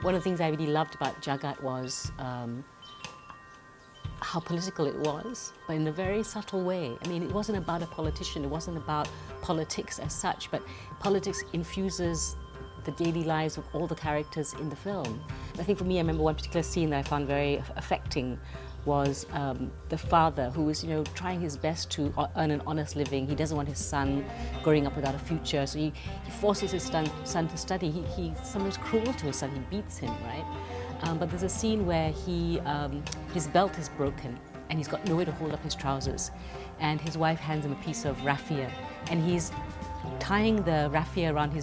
One of the things I really loved about Jagat was how political it was, but in a very subtle way. I mean, it wasn't about a politician, it wasn't about politics as such, but politics infuses the daily lives of all the characters in the film. I think for me, I remember one particular scene that I found very affecting was the father who was, trying his best to earn an honest living. He doesn't want his son growing up without a future, so he forces his son to study. He's sometimes cruel to his son, he beats him, right? But there's a scene where his belt is broken and he's got nowhere to hold up his trousers. And his wife hands him a piece of raffia, and he's tying the raffia around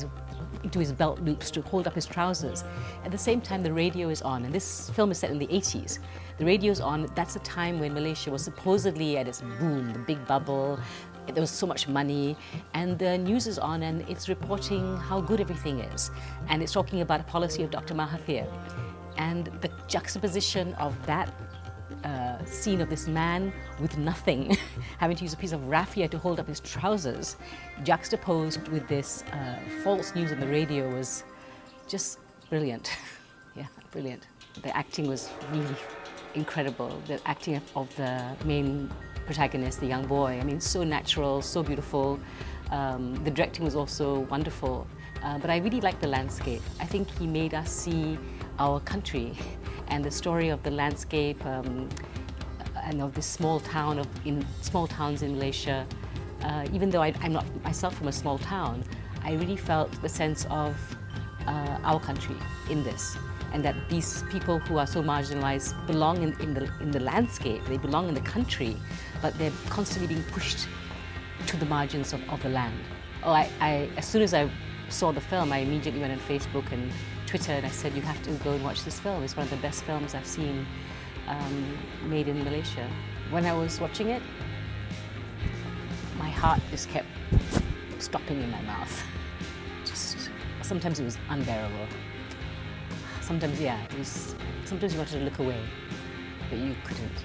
into his belt loops to hold up his trousers. At the same time, the radio is on, and this film is set in the 80s. The radio's on. That's a time when Malaysia was supposedly at its boom, the big bubble. There was so much money, and the news is on, and it's reporting how good everything is. And it's talking about a policy of Dr. Mahathir. And the juxtaposition of that scene of this man with nothing, having to use a piece of raffia to hold up his trousers, juxtaposed with this false news on the radio was just brilliant. Yeah, brilliant. The acting was really incredible. The acting of the main protagonist, the young boy, I mean, so natural, so beautiful. The directing was also wonderful. But I really liked the landscape. I think he made us see our country and the story of the landscape and of this small towns in Malaysia. Even though I'm not myself from a small town, I really felt the sense of our country in this, and that these people who are so marginalized belong in the landscape, they belong in the country, but they're constantly being pushed to the margins of the land. As soon as I saw the film, I immediately went on Facebook and Twitter, and I said, you have to go and watch this film. It's one of the best films I've seen made in Malaysia. When I was watching it, my heart just kept stopping in my mouth. Sometimes it was unbearable. Sometimes, yeah, sometimes you wanted to look away, but you couldn't.